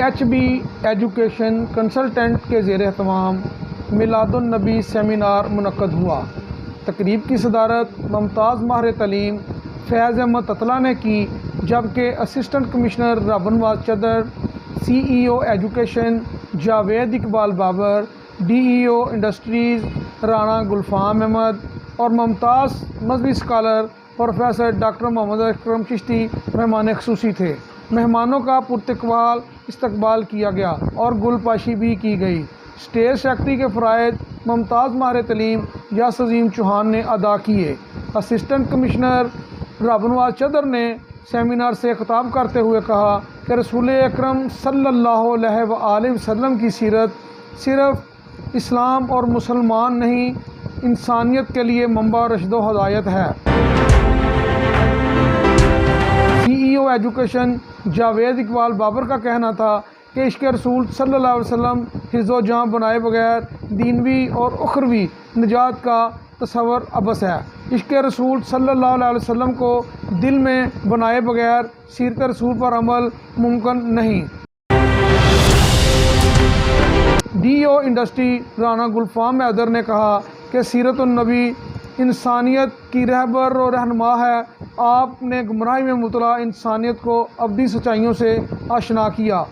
HB education consultant کے زیر اہتمام میلاد النبی سیمینار منعقد ہوا۔ تقریب کی صدارت ممتاز ماہر تعلیم فیض احمد تتلہ نے کی، جبکہ assistant commissioner Rabnawaz Chadhar, CEO education Javed Iqbal Babar, DEO industries Rana Gulfam Ahmed اور ممتاز مذہبی scholar professor doctor Muhammad Akram Chishti مہمان خصوصی تھے۔ مہمانوں کا پرتقبال استقبال کیا گیا اور گل پاشی بھی کی گئی۔ اسٹیج سیکرٹری کے فرائض ممتاز ماہر تعلیم یاس عظیم چوہان نے ادا کیے۔ اسسٹنٹ کمشنر رابنواز چدر نے سیمینار سے خطاب کرتے ہوئے کہا کہ رسول اکرم صلی اللہ علیہ وآلہ وسلم کی سیرت صرف اسلام اور مسلمان نہیں، انسانیت کے لیے منبع رشد و ہدایت ہے۔ CEO ایجوکیشن جاوید اقبال بابر کا کہنا تھا کہ عشق رسول صلی اللہ علیہ وسلم حفظ و جاں بنائے بغیر دینوی اور اخروی نجات کا تصور عبث ہے۔ عشق رسول صلی اللہ علیہ وسلم کو دل میں بنائے بغیر سیرت رسول پر عمل ممکن نہیں۔ DEO انڈسٹری رانا گلفام حیدر نے کہا کہ سیرت النبی انسانیت کی رہبر و رہنما ہے۔ آپ نے گمراہی میں مبتلا انسانیت کو ابدی سچائیوں سے آشنا کیا۔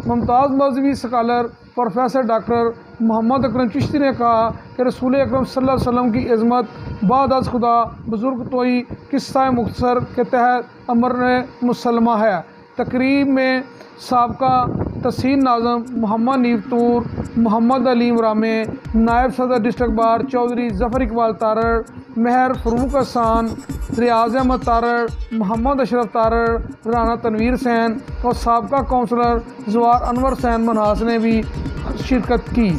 ممتاز مذہبی scholar professor doctor Muhammad Akram Chishti نے کہا کہ رسول اکرم صلی اللہ علیہ وسلم کی عظمت بعد از خدا بزرگ توئی قصہ مختصر کے تحت امر مسلمہ ہے۔ تقریب میں سابقہ تحصیل ناظم محمد نیوتور، محمد علیم رامے، نائب صدر ڈسٹرکٹ بار چودھری ظفر اقبال تارڑ، مہر فروخ احسان، ریاض احمد تارڑ، محمد اشرف تارڑ، رانا تنویر حسین اور سابقہ کونسلر زوار انور حسین منہاس نے بھی شرکت کی۔